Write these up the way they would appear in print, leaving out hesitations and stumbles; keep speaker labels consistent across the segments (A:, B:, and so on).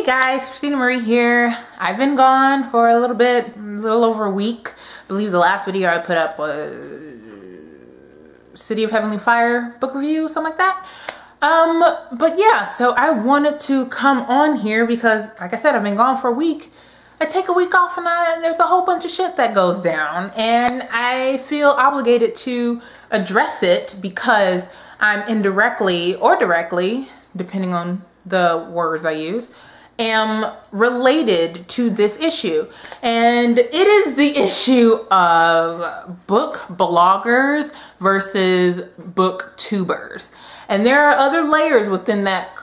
A: guys, Christina Marie here. I've been gone for a little bit, a little over a week. I believe the last video I put up was City of Heavenly Fire book review, something like that. But yeah, so I wanted to come on here because, like I said, I've been gone for a week. I take a week off and there's a whole bunch of shit that goes down, and I feel obligated to address it because I'm indirectly or directly, depending on the words I use, am related to this issue. And it is the issue of book bloggers versus booktubers. And there are other layers within that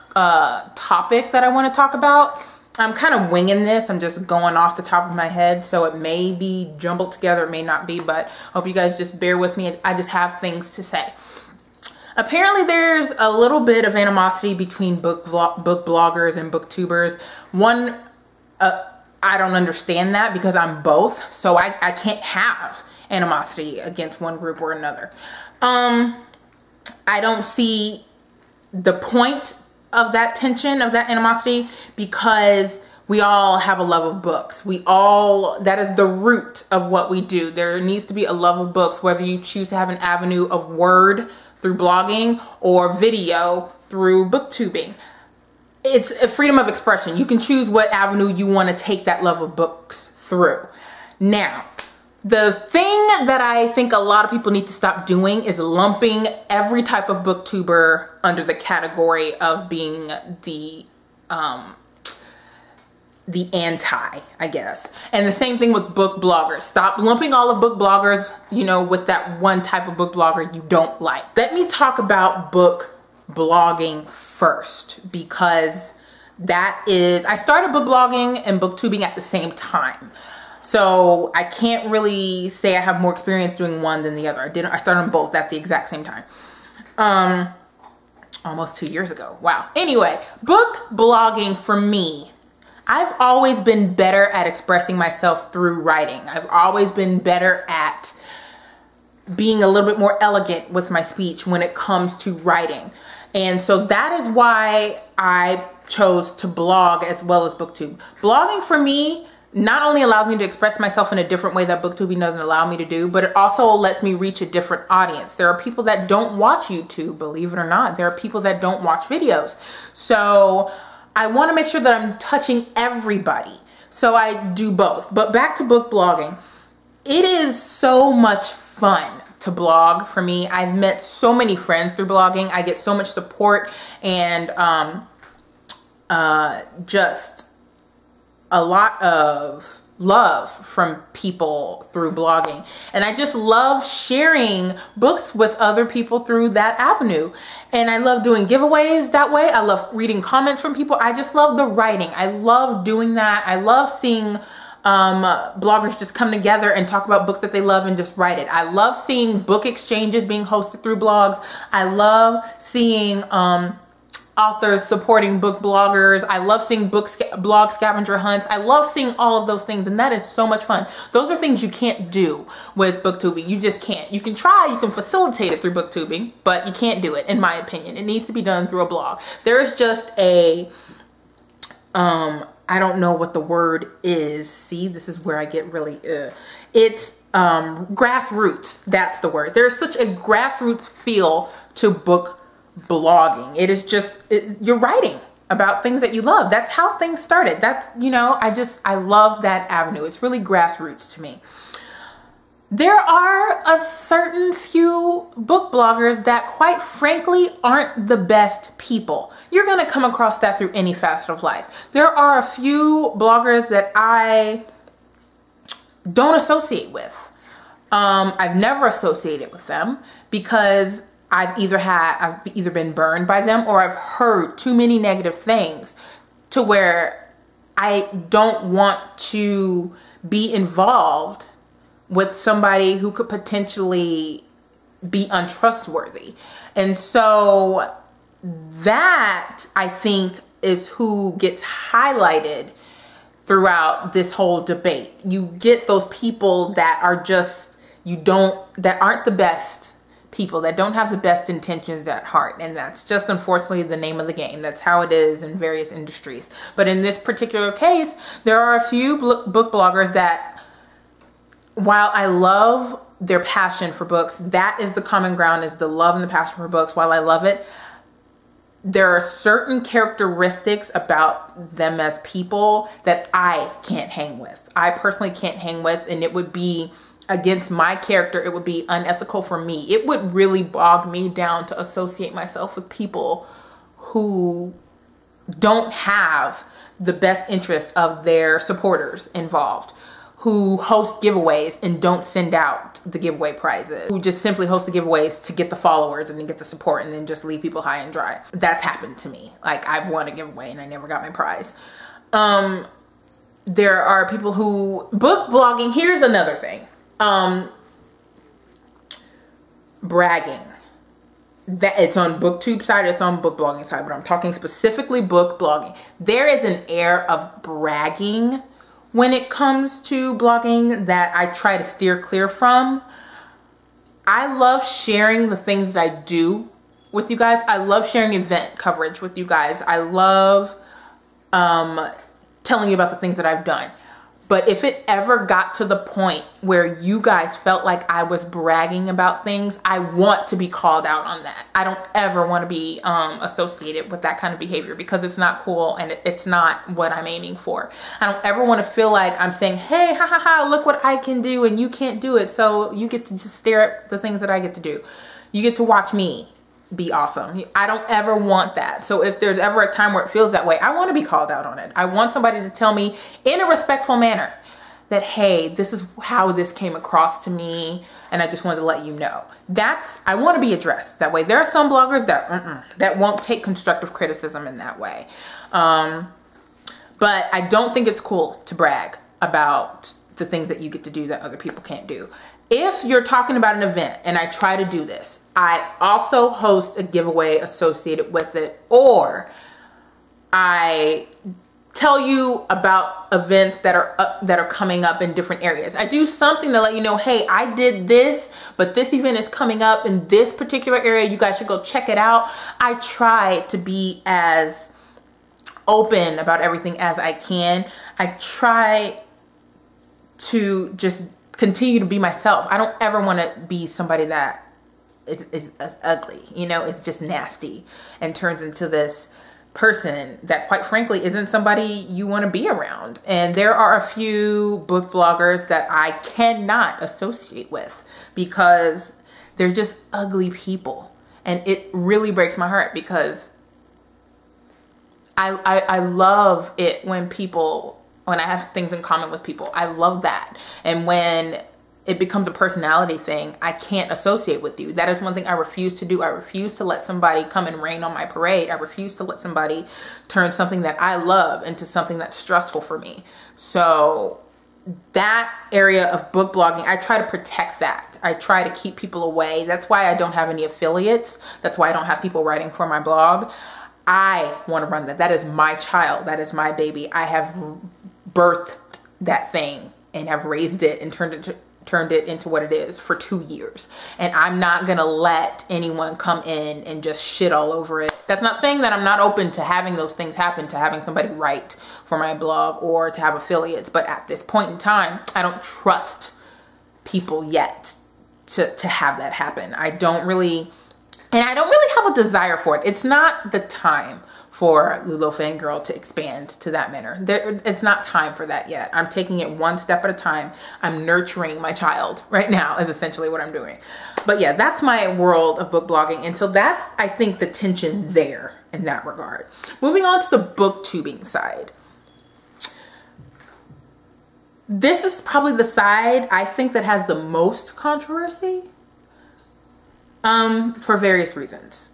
A: topic that I want to talk about. I'm kind of winging this. I'm just going off the top of my head, so it may be jumbled together, it may not be, but hope you guys just bear with me. I just have things to say. Apparently there's a little bit of animosity between book bloggers and booktubers. One, I don't understand that because I'm both, so I can't have animosity against one group or another. I don't see the point of that tension, of that animosity, because we all have a love of books. That is the root of what we do. There needs to be a love of books, whether you choose to have an avenue of word through blogging or video through booktubing. It's a freedom of expression. You can choose what avenue you want to take that love of books through. Now, the thing that I think a lot of people need to stop doing is lumping every type of booktuber under the category of being the anti, I guess. And the same thing with book bloggers. Stop lumping all of book bloggers, you know, with that one type of book blogger you don't like. Let me talk about book blogging first, because I started book blogging and booktubing at the same time. So I can't really say I have more experience doing one than the other. I started on both at the exact same time. Almost 2 years ago. Wow. Anyway, book blogging for me, I've always been better at expressing myself through writing. I've always been better at being a little bit more elegant with my speech when it comes to writing. And so that is why I chose to blog as well as booktube. Blogging for me not only allows me to express myself in a different way that booktubing doesn't allow me to do, but it also lets me reach a different audience. There are people that don't watch YouTube, believe it or not. There are people that don't watch videos. So I want to make sure that I'm touching everybody. So I do both. But back to book blogging. It is so much fun to blog for me. I've met so many friends through blogging. I get so much support and just a lot of love from people through blogging. And I just love sharing books with other people through that avenue. And I love doing giveaways that way. I love reading comments from people. I just love the writing. I love doing that. I love seeing bloggers just come together and talk about books that they love and just write it. I love seeing book exchanges being hosted through blogs. I love seeing authors supporting book bloggers. I love seeing blog scavenger hunts. I love seeing all of those things, and that is so much fun. Those are things you can't do with booktubing. You just can't. You can try, you can facilitate it through booktubing, but you can't do it, in my opinion. It needs to be done through a blog. There is just a, I don't know what the word is. See, this is where I get really, it's grassroots. That's the word. There's such a grassroots feel to book blogging. It is just, you're writing about things that you love. That's how things started. That's, you know, I love that avenue. It's really grassroots to me. There are a certain few book bloggers that, quite frankly, aren't the best people. You're going to come across that through any facet of life. There are a few bloggers that I don't associate with. I've never associated with them because I've either been burned by them, or I've heard too many negative things to where I don't want to be involved with somebody who could potentially be untrustworthy. And so that, I think, is who gets highlighted throughout this whole debate. You get those people that are just, that aren't the best people that don't have the best intentions at heart. And that's just unfortunately the name of the game. That's how it is in various industries. But in this particular case, there are a few book bloggers that, while I love their passion for books, that is the common ground, is the love and the passion for books. While I love it, there are certain characteristics about them as people that I can't hang with. I personally can't hang with, and it would be against my character. It would be unethical for me. It would really bog me down to associate myself with people who don't have the best interest of their supporters involved, who host giveaways and don't send out the giveaway prizes, who just simply host the giveaways to get the followers and then get the support and then just leave people high and dry. That's happened to me. Like, I've won a giveaway and I never got my prize. There are people who, book blogging, here's another thing. Bragging. That it's on BookTube side, it's on book blogging side, but I'm talking specifically book blogging. There is an air of bragging when it comes to blogging that I try to steer clear from. I love sharing the things that I do with you guys. I love sharing event coverage with you guys. I love telling you about the things that I've done. But if it ever got to the point where you guys felt like I was bragging about things, I want to be called out on that. I don't ever want to be associated with that kind of behavior, because it's not cool and it's not what I'm aiming for. I don't ever want to feel like I'm saying, hey, ha ha ha, look what I can do and you can't do it. So you get to just stare at the things that I get to do. You get to watch me be awesome. I don't ever want that. So if there's ever a time where it feels that way, I want to be called out on it. I want somebody to tell me in a respectful manner that, hey, this is how this came across to me, and I just wanted to let you know. I want to be addressed that way. There are some bloggers that won't take constructive criticism in that way. But I don't think it's cool to brag about the things that you get to do that other people can't do. If you're talking about an event, and I try to do this, I also host a giveaway associated with it, or I tell you about events that are coming up in different areas. I do something to let you know, hey, I did this, but this event is coming up in this particular area. You guys should go check it out. I try to be as open about everything as I can. I try to just continue to be myself. I don't ever want to be somebody that is ugly, you know, it's just nasty and turns into this person that, quite frankly, isn't somebody you want to be around. And there are a few book bloggers that I cannot associate with because they're just ugly people. And it really breaks my heart, because I love it when I have things in common with people. I love that. And when it becomes a personality thing, I can't associate with you. That is one thing I refuse to do. I refuse to let somebody come and rain on my parade. I refuse to let somebody turn something that I love into something that's stressful for me. So that area of book blogging, I try to protect that. I try to keep people away. That's why I don't have any affiliates. That's why I don't have people writing for my blog. I want to run that. That is my child. That is my baby. I have birthed that thing and have raised it and turned it into what it is for 2 years. And I'm not going to let anyone come in and just shit all over it. That's not saying that I'm not open to having those things happen, to having somebody write for my blog or to have affiliates. But at this point in time, I don't trust people yet to have that happen. I don't really have a desire for it. It's not the time for Lulo Fangirl to expand to that manner. It's not time for that yet. I'm taking it one step at a time. I'm nurturing my child right now is essentially what I'm doing. But yeah, that's my world of book blogging. And so that's, I think, the tension there in that regard. Moving on to the booktubing side. This is probably the side I think that has the most controversy for various reasons.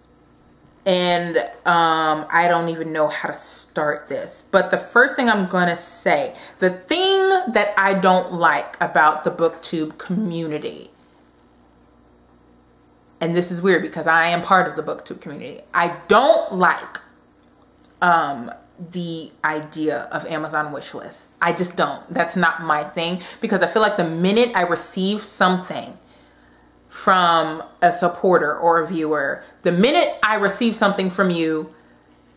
A: And I don't even know how to start this. But the first thing I'm going to say, the thing that I don't like about the BookTube community, and this is weird because I am part of the BookTube community, I don't like the idea of Amazon wish lists. I just don't. That's not my thing, because I feel like the minute I receive something from a supporter or a viewer. The minute I receive something from you,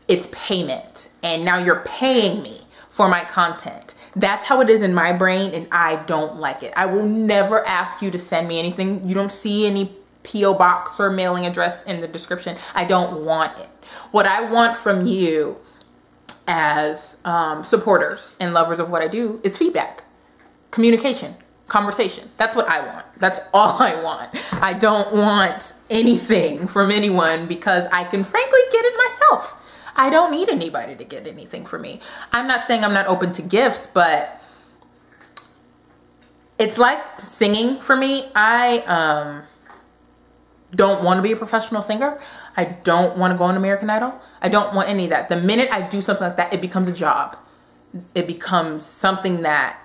A: it's payment. And now you're paying me for my content. That's how it is in my brain, and I don't like it. I will never ask you to send me anything. You don't see any P.O. box or mailing address in the description. I don't want it. What I want from you as supporters and lovers of what I do is feedback, communication, conversation. That's what I want. That's all I want. I don't want anything from anyone because I can frankly get it myself. I don't need anybody to get anything from me. I'm not saying I'm not open to gifts, but it's like singing for me. I don't want to be a professional singer. I don't want to go on American Idol. I don't want any of that. The minute I do something like that, it becomes a job. It becomes something that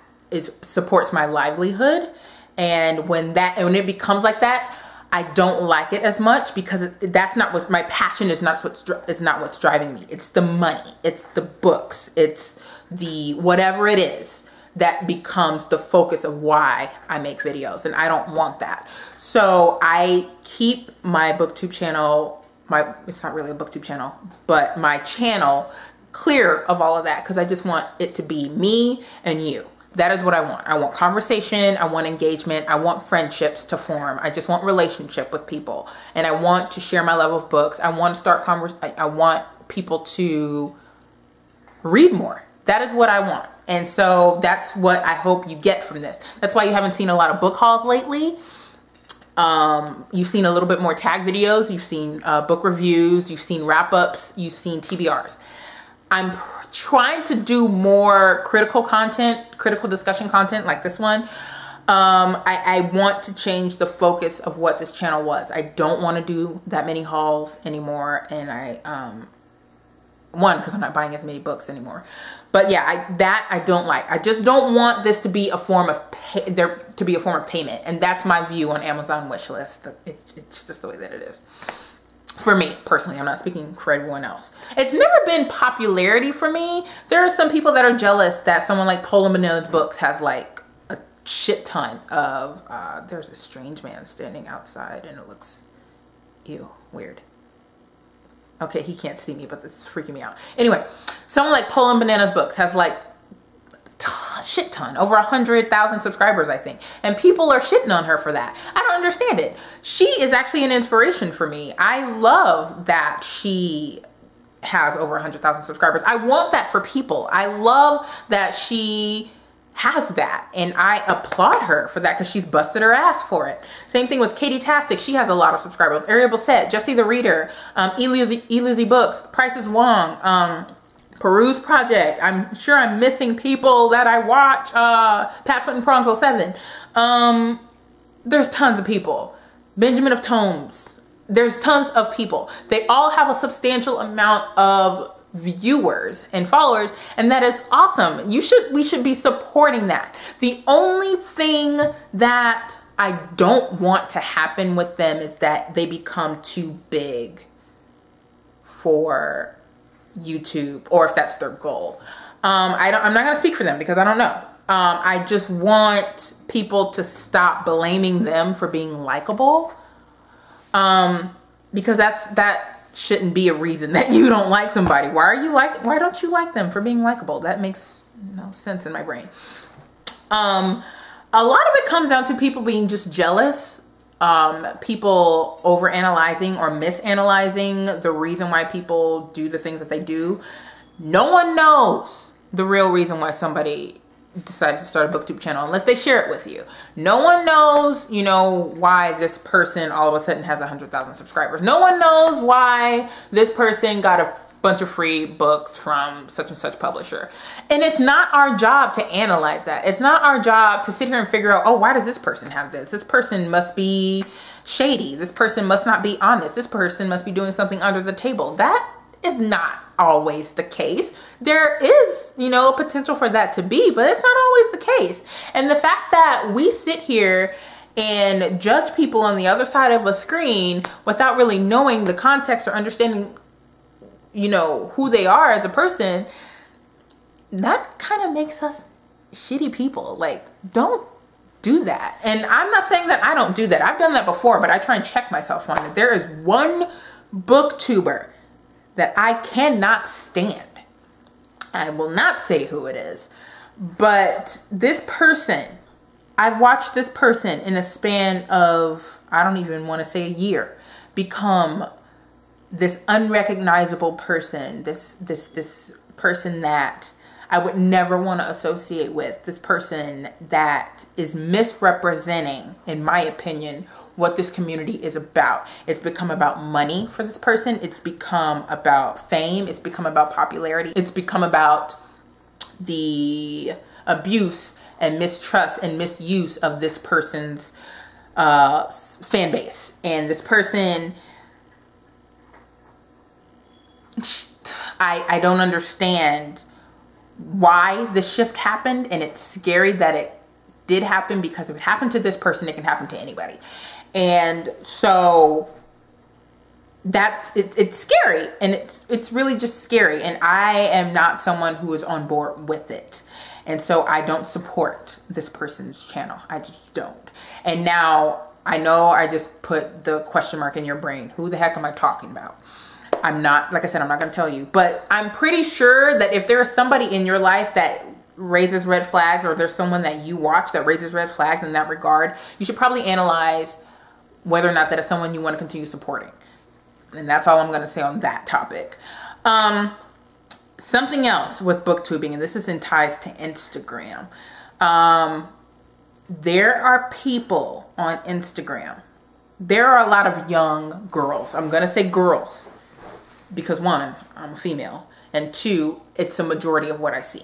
A: supports my livelihood. And when it becomes like that, I don't like it as much because that's not what my passion is. Not what's driving me. It's the money. It's the books. It's the whatever it is that becomes the focus of why I make videos, and I don't want that. So I keep my BookTube channel. It's not really a BookTube channel, but my channel clear of all of that because I just want it to be me and you. That is what I want. I want conversation. I want engagement. I want friendships to form. I just want relationship with people. And I want to share my love of books. I want to start I want people to read more. That is what I want. And so that's what I hope you get from this. That's why you haven't seen a lot of book hauls lately. You've seen a little bit more tag videos. You've seen book reviews. You've seen wrap-ups. You've seen TBRs. I'm trying to do more critical content, critical discussion content like this one. I want to change the focus of what this channel was. I don't want to do that many hauls anymore. And because I'm not buying as many books anymore. But yeah, I don't like. I just don't want this to be a form of payment. And that's my view on Amazon wishlist. It's just the way that it is. For me, personally, I'm not speaking for everyone else. It's never been popularity for me. There are some people that are jealous that someone like Poland Bananas Books has like a shit ton of, there's a strange man standing outside and it looks, ew, weird. Okay, he can't see me, but this is freaking me out. Anyway, someone like Poland Bananas Books has like shit ton, over 100,000 subscribers, I think. And people are shitting on her for that. I don't understand it. She is actually an inspiration for me. I love that she has over 100,000 subscribers. I want that for people. I love that she has that, and I applaud her for that because she's busted her ass for it. Same thing with Katie Tastic. She has a lot of subscribers. Ariel Bissett, Jessie the Reader, Elizzy Books, Prices Wong, Peruse Project. I'm sure I'm missing people that I watch. Pat Foot and Prongs 07. There's tons of people. Benjamin of Tomes. There's tons of people. They all have a substantial amount of viewers and followers, and that is awesome. We should be supporting that. The only thing that I don't want to happen with them is that they become too big for YouTube, or if that's their goal. I'm not going to speak for them because I don't know. I just want people to stop blaming them for being likable, because that shouldn't be a reason that you don't like somebody. Why don't you like them for being likable? That makes no sense in my brain. A lot of it comes down to people being just jealous, people overanalyzing or misanalyzing the reason why people do the things that they do. No one knows the real reason why somebody decided to start a BookTube channel unless they share it with you. No one knows, why this person all of a sudden has 100,000 subscribers. No one knows why this person got a bunch of free books from such and such publisher. And it's not our job to analyze that. It's not our job to sit here and figure out, oh, why does this person have this? This person must be shady. This person must not be honest. This person must be doing something under the table. That is not always the case. There is, potential for that to be, but it's not always the case. And the fact that we sit here and judge people on the other side of a screen without really knowing the context or understanding, who they are as a person, that kind of makes us shitty people. Like, don't do that. And I'm not saying that I don't do that. I've done that before, but I try and check myself on it. There is one booktuber that I cannot stand. I will not say who it is, but this person, I've watched this person in a span of, I don't even want to say a year, become this unrecognizable person, this person that I would never want to associate with, this person that is misrepresenting, in my opinion, what this community is about. It's become about money for this person. It's become about fame. It's become about popularity. It's become about the abuse and mistrust and misuse of this person's fan base. And this person, I don't understand why this shift happened, and it's scary that it did happen, because if it happened to this person, it can happen to anybody. And so it's scary, and it's really just scary, and I am not someone who is on board with it. And so I don't support this person's channel. I just don't. And now I know I just put the question mark in your brain. Who the heck am I talking about? I'm not, like I said, I'm not going to tell you, but I'm pretty sure that if there is somebody in your life that raises red flags, or there's someone that you watch that raises red flags in that regard, you should probably analyze whether or not that is someone you want to continue supporting. And that's all I'm going to say on that topic. Something else with booktubing, and this is in ties to Instagram. There are people on Instagram. There are a lot of young girls. I'm going to say girls, because one, I'm a female, and two, it's a majority of what I see.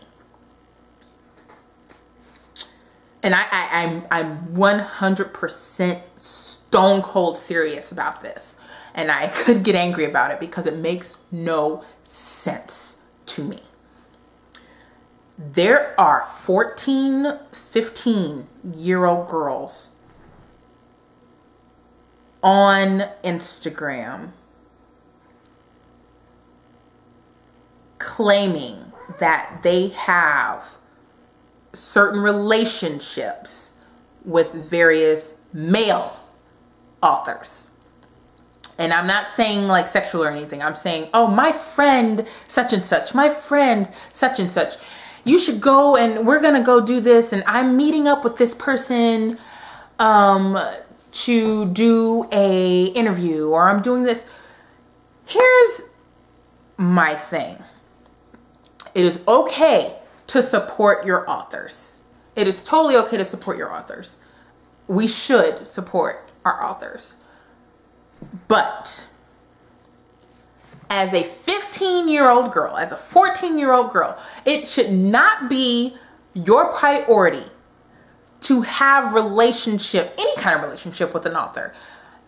A: And I'm 100% stone cold serious about this. And I could get angry about it because it makes no sense to me. There are 14, 15-year-old girls on Instagram claiming that they have certain relationships with various male authors. And I'm not saying like sexual or anything. I'm saying, oh, my friend such and such, my friend such and such, you should go and we're gonna go do this, and I'm meeting up with this person to do a interview, or I'm doing this. Here's my thing. It is okay to support your authors. It is totally okay to support your authors. We should support our authors. But as a 15-year-old girl, as a 14-year-old girl, it should not be your priority to have relationship, any kind of relationship with an author.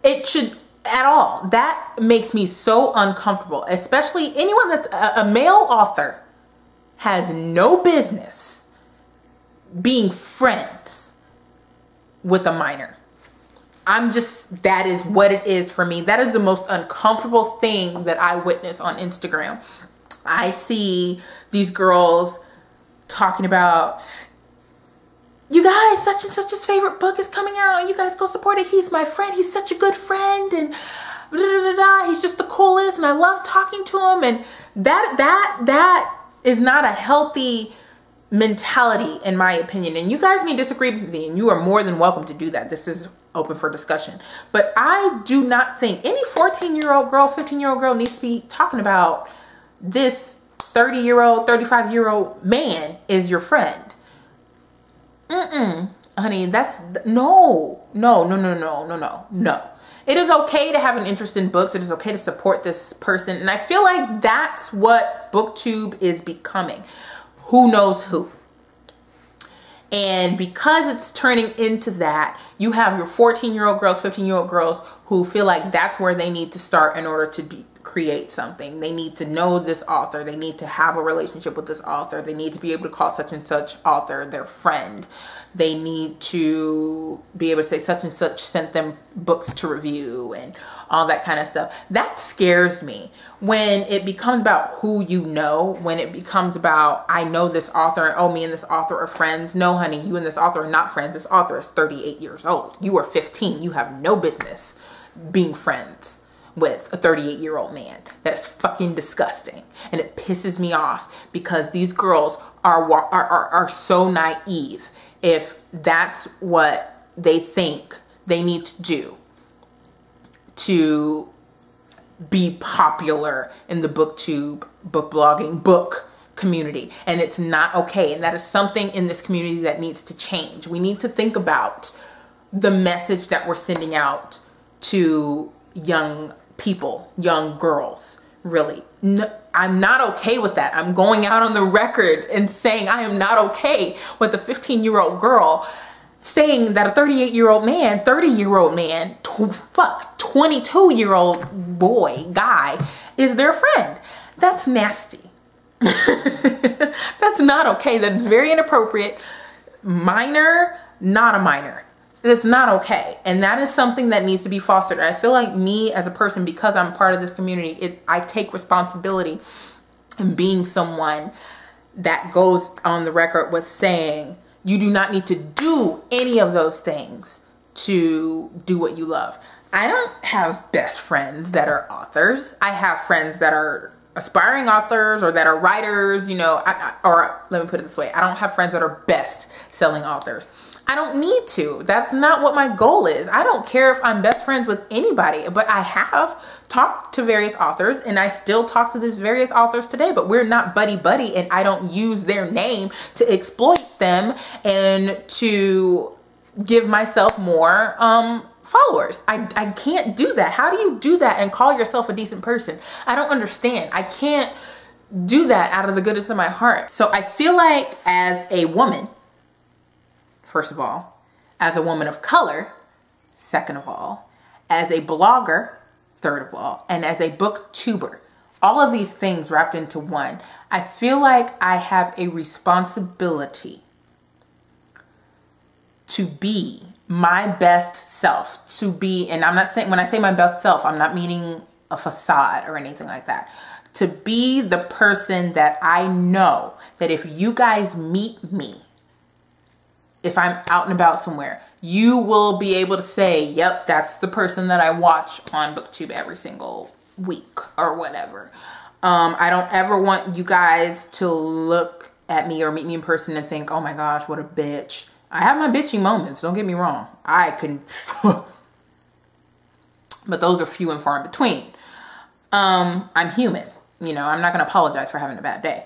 A: It should at all. That makes me so uncomfortable, especially anyone that's a male author has no business being friends with a minor. That is what it is for me. That is the most uncomfortable thing that I witness on Instagram. I see these girls talking about, you guys, such and such's favorite book is coming out, and you guys go support it. He's my friend. He's such a good friend, and blah, blah, blah, blah. He's just the coolest, and I love talking to him. And that is not a healthy mentality, in my opinion. And you guys may disagree with me, and you are more than welcome to do that. This is open for discussion. But I do not think any 14-year-old girl, 15-year-old girl needs to be talking about this 30-year-old, 35-year-old man is your friend. Honey, that's no. It is okay to have an interest in books. It is okay to support this person. And I feel like that's what BookTube is becoming. Who knows who? And because it's turning into that, you have your 14-year-old girls, 15-year-old girls who feel like that's where they need to start in order to create something. They need to know this author. They need to have a relationship with this author. They need to be able to call such and such author their friend. They need to be able to say such and such sent them books to review and all that kind of stuff. That scares me when it becomes about who you know, when it becomes about, I know this author, oh, me and this author are friends. No, honey, you and this author are not friends. This author is 38 years old. You are 15. You have no business being friends with a 38-year-old man. That is fucking disgusting. And it pisses me off because these girls are so naive if that's what they think they need to do to be popular in the BookTube, book blogging, book community. And it's not okay. And that is something in this community that needs to change. We need to think about the message that we're sending out to young people, young girls, really. No, I'm not okay with that. I'm going out on the record and saying I am not okay with a 15-year-old girl saying that a 38-year-old man, 30-year-old man, 22-year-old boy, guy, is their friend. That's nasty. That's not okay. That's very inappropriate. Minor, not a minor. It's not okay. And that is something that needs to be fostered. I feel like me as a person, because I'm part of this community, I take responsibility in being someone that goes on the record with saying, you do not need to do any of those things to do what you love. I don't have best friends that are authors. I have friends that are aspiring authors or that are writers, you know, or let me put it this way. I don't have friends that are best-selling authors. I don't need to. That's not what my goal is. I don't care if I'm best friends with anybody, but I have talked to various authors and I still talk to these various authors today, but we're not buddy-buddy and I don't use their name to exploit them and to give myself more followers. I can't do that. How do you do that and call yourself a decent person? I don't understand. I can't do that out of the goodness of my heart. So I feel like as a woman, first of all, as a woman of color, second of all, as a blogger, third of all, and as a booktuber, all of these things wrapped into one, I feel like I have a responsibility to be my best self, to be, and I'm not saying, when I say my best self, I'm not meaning a facade or anything like that, to be the person that I know that if you guys meet me, if I'm out and about somewhere, you will be able to say, yep, that's the person that I watch on BookTube every single week or whatever. I don't ever want you guys to look at me or meet me in person and think, oh my gosh, what a bitch. I have my bitchy moments, don't get me wrong. I can, but those are few and far in between. I'm human, you know, I'm not going to apologize for having a bad day,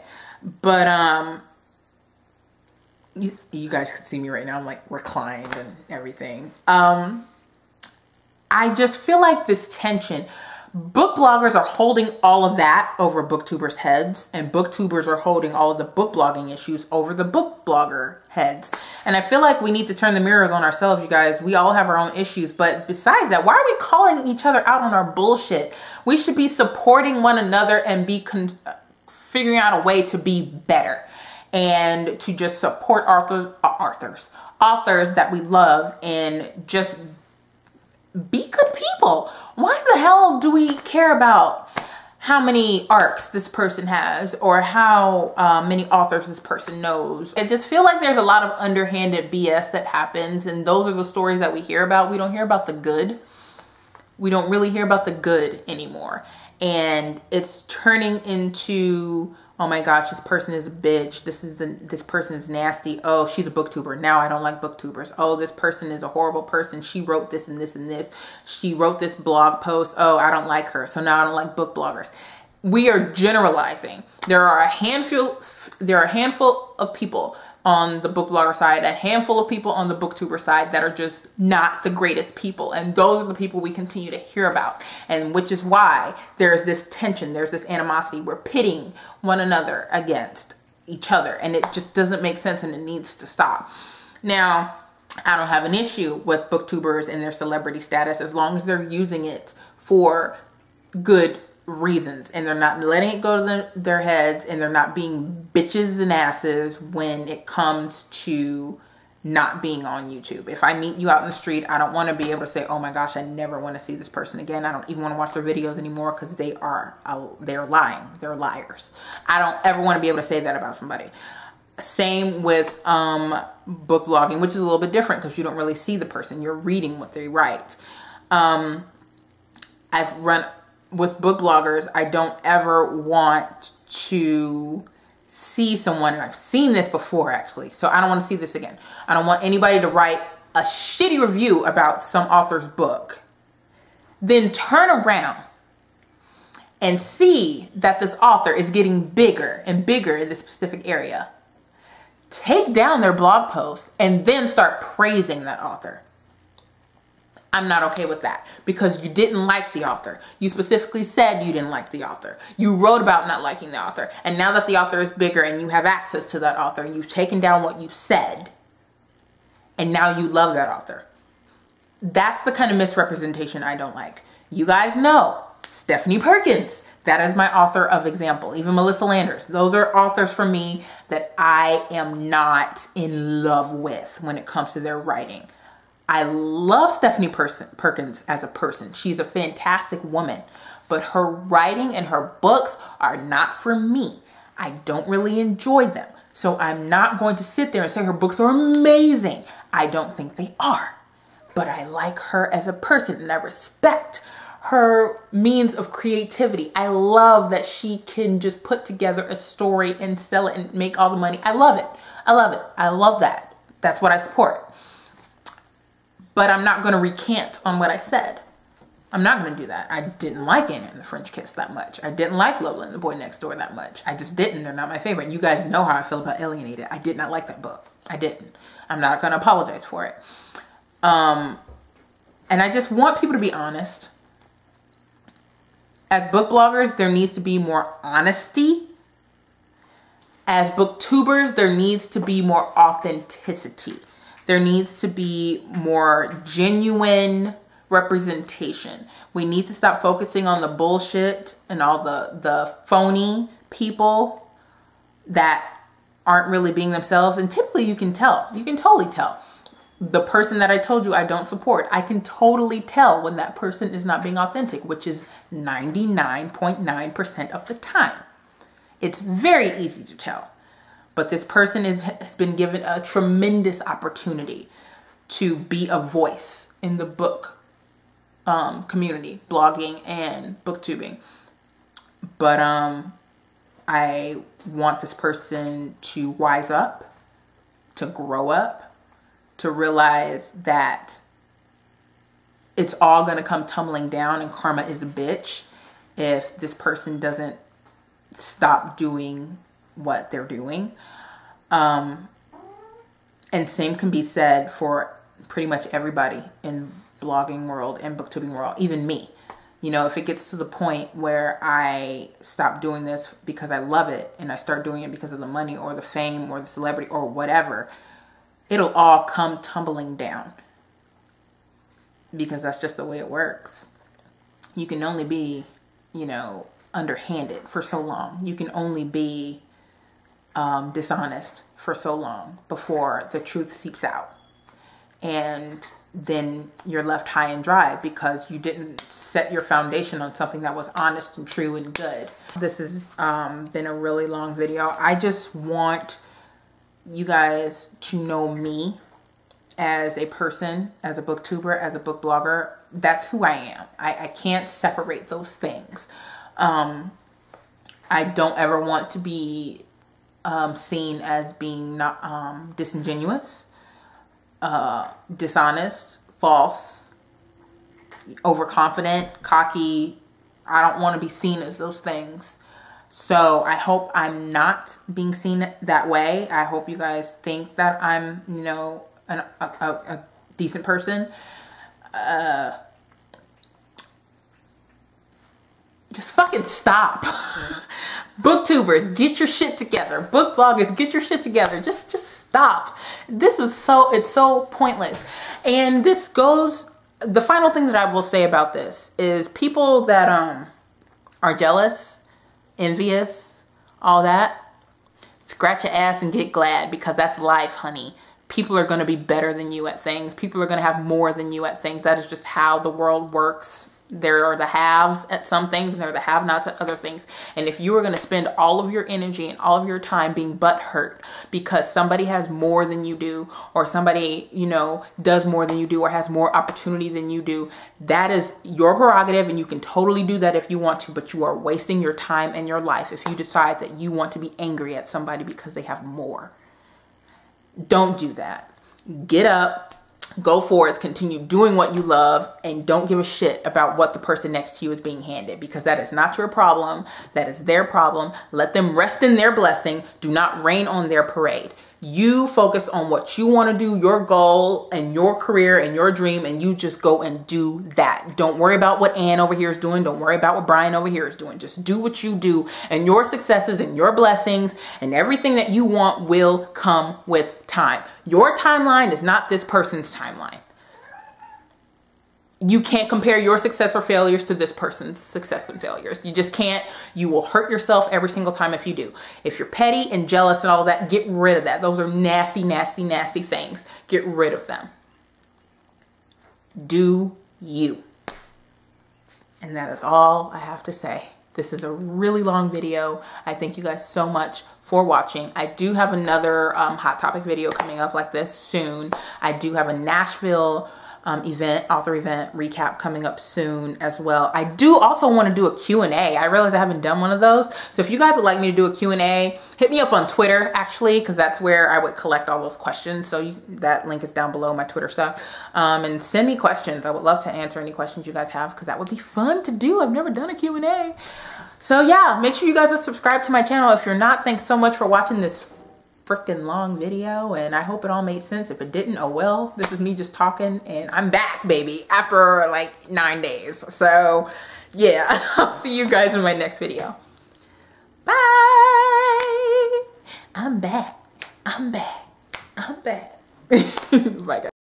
A: but, you guys can see me right now. I'm like reclined and everything. I just feel like this tension, book bloggers are holding all of that over booktubers' heads, and booktubers are holding all of the book blogging issues over the book blogger heads. And I feel like we need to turn the mirrors on ourselves, you guys. We all have our own issues, but besides that, why are we calling each other out on our bullshit? We should be supporting one another and be figuring out a way to be better. And to just support authors that we love and just be good people. Why the hell do we care about how many arcs this person has or how many authors this person knows? I just feel like there's a lot of underhanded BS that happens, and those are the stories that we hear about. We don't hear about the good. We don't really hear about the good anymore. And it's turning into, oh my gosh, this person is a bitch. This person is nasty. Oh, she's a booktuber. Now I don't like booktubers. Oh, this person is a horrible person. She wrote this and this and this. She wrote this blog post. Oh, I don't like her. So now I don't like book bloggers. We are generalizing. There are a handful of people on the book blogger side, a handful of people on the booktuber side that are just not the greatest people. And those are the people we continue to hear about. And which is why there's this tension, there's this animosity. We're pitting one another against each other. And it just doesn't make sense and it needs to stop. Now, I don't have an issue with booktubers and their celebrity status as long as they're using it for good reasons, and they're not letting it go to their heads, and they're not being bitches and asses when it comes to not being on YouTube. If I meet you out in the street, I don't want to be able to say, oh my gosh, I never want to see this person again. I don't even want to watch their videos anymore, because they're lying. They're liars. I don't ever want to be able to say that about somebody. Same with book blogging, which is a little bit different because you don't really see the person. You're reading what they write. I've run with book bloggers. I don't ever want to see someone, and I've seen this before actually, so I don't want to see this again. I don't want anybody to write a shitty review about some author's book, then turn around and see that this author is getting bigger and bigger in this specific area. Take down their blog post and then start praising that author. I'm not okay with that, because you didn't like the author. You specifically said you didn't like the author. You wrote about not liking the author. And now that the author is bigger and you have access to that author, and you've taken down what you said, and now you love that author. That's the kind of misrepresentation I don't like. You guys know Stephanie Perkins. That is my author of example. Even Melissa Landers. Those are authors for me that I am not in love with when it comes to their writing. I love Stephanie Perkins as a person. She's a fantastic woman, but her writing and her books are not for me. I don't really enjoy them. So I'm not going to sit there and say her books are amazing. I don't think they are, but I like her as a person, and I respect her means of creativity. I love that she can just put together a story and sell it and make all the money. I love it. I love it. I love that. That's what I support. But I'm not going to recant on what I said. I'm not going to do that. I didn't like Anna and the French Kiss that much. I didn't like Lola and the Boy Next Door that much. I just didn't. They're not my favorite. You guys know how I feel about Alienated. I did not like that book. I didn't. I'm not going to apologize for it. And I just want people to be honest. As book bloggers, there needs to be more honesty. As booktubers, there needs to be more authenticity. There needs to be more genuine representation. We need to stop focusing on the bullshit and all the phony people that aren't really being themselves. And typically you can tell. You can totally tell. The person that I told you I don't support, I can totally tell when that person is not being authentic, which is 99.9% of the time. It's very easy to tell. But this person has been given a tremendous opportunity to be a voice in the book community, blogging and booktubing. But I want this person to wise up, to grow up, to realize that it's all going to come tumbling down, and karma is a bitch if this person doesn't stop doing what they're doing. And same can be said for pretty much everybody in blogging world and booktubing world, even me. You know, if it gets to the point where I stop doing this because I love it, and I start doing it because of the money or the fame or the celebrity or whatever, it'll all come tumbling down, because that's just the way it works. You can only be, you know, underhanded for so long. You can only be dishonest for so long before the truth seeps out. And then you're left high and dry because you didn't set your foundation on something that was honest and true and good. This has been a really long video. I just want you guys to know me as a person, as a booktuber, as a book blogger. That's who I am. I can't separate those things. I don't ever want to be seen as being not disingenuous, dishonest, false, overconfident, cocky. I don't want to be seen as those things. So I hope I'm not being seen that way. I hope you guys think that I'm, you know, a decent person. Just fucking stop. Booktubers, get your shit together. Book bloggers, get your shit together. Just stop. This is it's so pointless. And this goes, the final thing that I will say about this is people that are jealous, envious, all that, scratch your ass and get glad, because that's life, honey. People are going to be better than you at things. People are going to have more than you at things. That is just how the world works. There are the haves at some things and there are the have-nots at other things. And if you are going to spend all of your energy and all of your time being butthurt because somebody has more than you do, or somebody, you know, does more than you do, or has more opportunity than you do, that is your prerogative, and you can totally do that if you want to, but you are wasting your time and your life if you decide that you want to be angry at somebody because they have more. Don't do that. Get up. Go forth, continue doing what you love, and don't give a shit about what the person next to you is being handed, because that is not your problem. That is their problem. Let them rest in their blessing. Do not rain on their parade. You focus on what you want to do, your goal and your career and your dream, and you just go and do that. Don't worry about what Ann over here is doing. Don't worry about what Brian over here is doing. Just do what you do, and your successes and your blessings and everything that you want will come with time. Your timeline is not this person's timeline. You can't compare your success or failures to this person's success and failures. You just can't. You will hurt yourself every single time if you do. If you're petty and jealous and all that, get rid of that. Those are nasty, nasty, nasty things. Get rid of them. Do you. And that is all I have to say. This is a really long video. I thank you guys so much for watching. I do have another Hot Topic video coming up like this soon. I do have a Nashville author event recap coming up soon as well. I do also want to do a Q&A. I realize I haven't done one of those. So if you guys would like me to do a Q&A, hit me up on Twitter, actually, because that's where I would collect all those questions. So that link is down below, my Twitter stuff. And send me questions. I would love to answer any questions you guys have, because that would be fun to do. I've never done a Q&A. So yeah, make sure you guys are subscribed to my channel. If you're not, thanks so much for watching this freaking long video, and I hope it all made sense. If it didn't, oh well. This is me just talking, and I'm back, baby, after like 9 days. So yeah, I'll see you guys in my next video. Bye. I'm back. I'm back. I'm back. Bye, guys.